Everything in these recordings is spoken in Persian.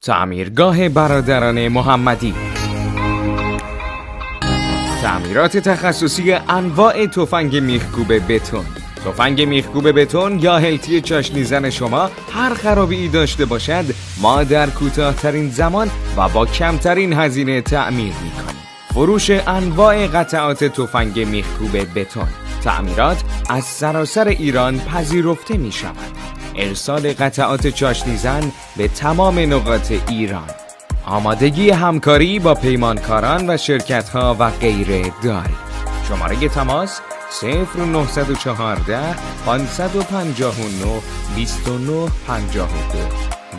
تعمیرگاه برادران محمدی. تعمیرات تخصصی انواع تفنگ میخکوب بتون. تفنگ میخکوب بتون یا هلتی چاشنی زن شما هر خرابی داشته باشد ما در کوتاه‌ترین زمان و با کمترین هزینه تعمیر میکنیم. فروش انواع قطعات تفنگ میخکوب بتون. تعمیرات از سراسر ایران پذیرفته می شود. ارسال قطعات چاشنی زن به تمام نقاط ایران. آمادگی همکاری با پیمانکاران و شرکت‌ها و غیره داریم. شماره تماس 0914 559 2952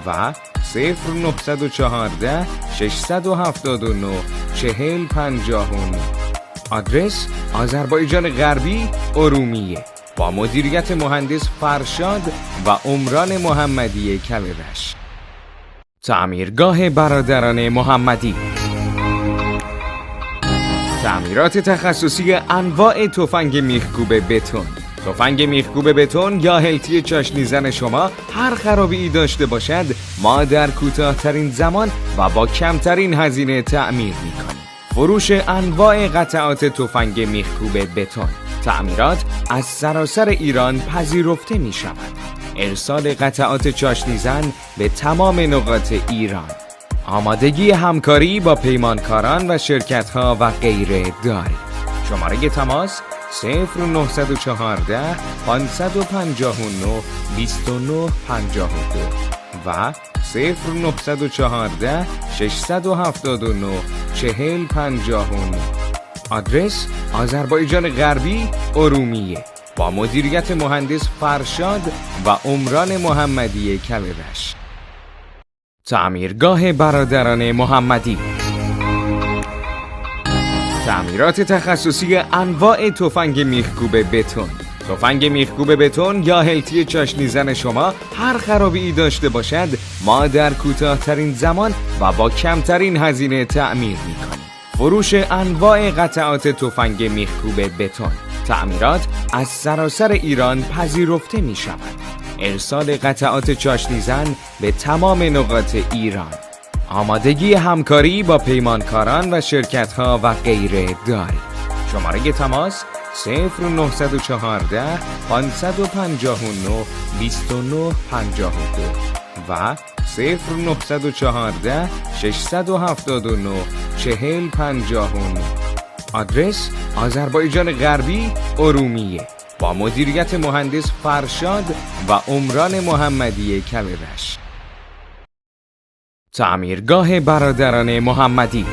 و 0914 679 4059. آدرس آذربایجان غربی ارومیه با مدیریت مهندس فرشاد و عمران محمدی کلبش. تعمیرگاه برادران محمدی. تعمیرات تخصصی انواع تفنگ میخکوب بتون. تفنگ میخکوب بتون یا هلتی چاشنی زن شما هر خرابی داشته باشد ما در کوتاه‌ترین زمان و با کمترین هزینه تعمیر میکنیم. فروش انواع قطعات تفنگ میخکوب بتون. تعمیرات از سراسر ایران پذیرفته می شود. ارسال قطعات چاشنی زن به تمام نقاط ایران. آمادگی همکاری با پیمانکاران و شرکت‌ها و غیره داریم. شماره تماس 0914 559 2952 و 0914 679 4059. آدرس آذربایجان غربی ارومیه با مدیریت مهندس فرشاد و عمران محمدی کلبش. تعمیرگاه برادران محمدی. تعمیرات تخصصی انواع تفنگ میخکوب بتون. تفنگ میخکوب بتون یا هلتی چاشنی زن شما هر خرابی داشته باشد ما در کوتاه‌ترین زمان و با کمترین هزینه تعمیر میکنیم. فروش انواع قطعات تفنگ میخکوب بتون. تعمیرات از سراسر ایران پذیرفته می شود. ارسال قطعات چاشنی زن به تمام نقاط ایران. آمادگی همکاری با پیمانکاران و شرکت‌ها و غیره داریم. شماره تماس 0914 559 2952 و 0914 679 4059. آدرس آذربایجان غربی ارومیه با مدیریت مهندس فرشاد و عمران محمدی کلبش. تعمیرگاه برادران محمدی.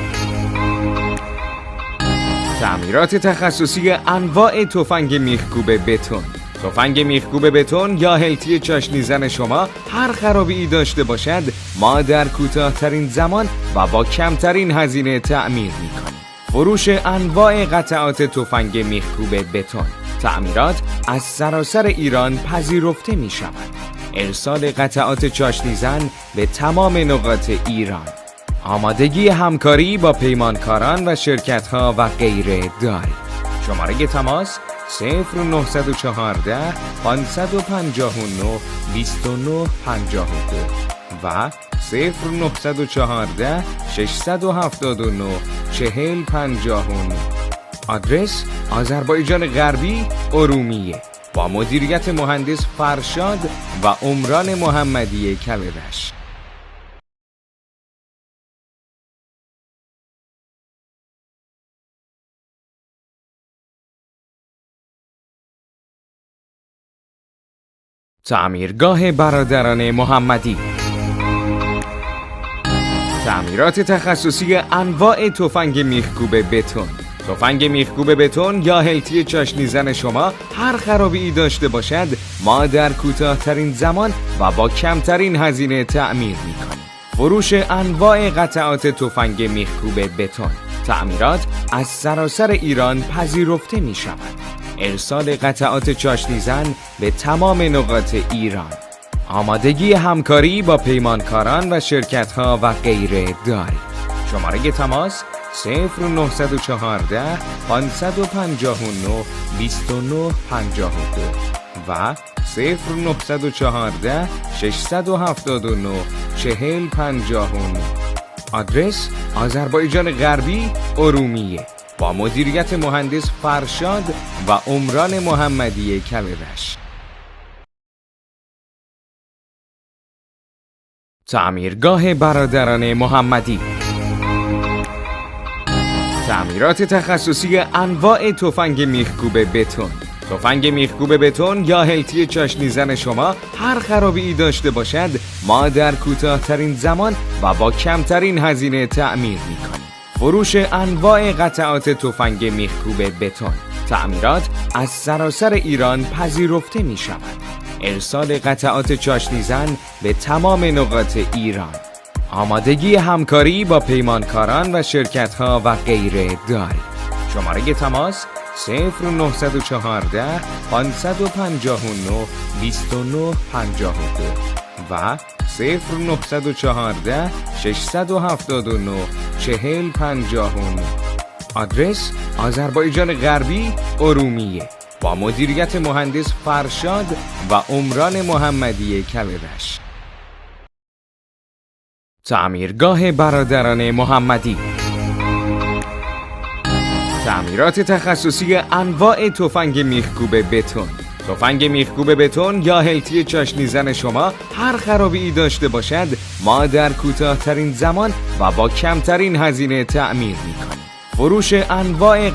تعمیرات تخصصی انواع تفنگ میخکوب بتون. تفنگ میخکوب بتون یا هلتی چاشنی زن شما هر خرابی داشته باشد ما در کوتاه‌ترین زمان و با کمترین هزینه تعمیر میکنیم. فروش انواع قطعات تفنگ میخکوب بتون. تعمیرات از سراسر ایران پذیرفته می شود. ارسال قطعات چاشنی زن به تمام نقاط ایران. آمادگی همکاری با پیمانکاران و شرکت‌ها و غیره داریم. شماره تماس 0914 559 2952 و 0914 679 4059. آدرس آذربایجان غربی ارومیه با مدیریت مهندس فرشاد و عمران محمدی کلبش. تعمیرگاه برادران محمدی. تعمیرات تخصصی انواع تفنگ میخکوب بتون. تفنگ میخکوب بتون یا هلتی چاشنی زن شما هر خرابی داشته باشد ما در کوتاه‌ترین زمان و با کمترین هزینه تعمیر میکنیم. فروش انواع قطعات تفنگ میخکوب بتون. تعمیرات از سراسر ایران پذیرفته می شود. ارسال قطعات چاشنی زن به تمام نقاط ایران. آمادگی همکاری با پیمانکاران و شرکت‌ها و غیره داریم. شماره تماس 0914 559 2952 و 0914 679 4059. آدرس آذربایجان غربی، ارومیه، با مدیریت مهندس فرشاد و عمران محمدی کلبش. تعمیرگاه برادران محمدی. تعمیرات تخصصی انواع تفنگ میخکوب بتون. تفنگ میخکوب بتون یا هلتی چاشنیزن شما هر خرابی داشته باشد ما در کوتاه‌ترین زمان و با کمترین هزینه تعمیر می‌کنیم. فروش انواع قطعات تفنگ میخکوب بتون. تعمیرات از سراسر ایران پذیرفته می‌شود. ارسال قطعات چاشنیزن به تمام نقاط ایران. آمادگی همکاری با پیمانکاران و شرکت‌ها و غیره داریم. شماره تماس 0914 559 2952 و 0914 679 4059. آدرس آذربایجان غربی، ارومیه، با مدیریت مهندس فرشاد و عمران محمدی کلبش. تعمیرگاه برادران محمدی. تعمیرات تخصصی انواع تفنگ میخکوب بتون. تفنگ میخکوب بتون یا هلتی چاشنیزن شما هر خرابی داشته باشد ما در کوتاه‌ترین زمان و با کمترین هزینه تعمیر می‌کنیم. فروش انواع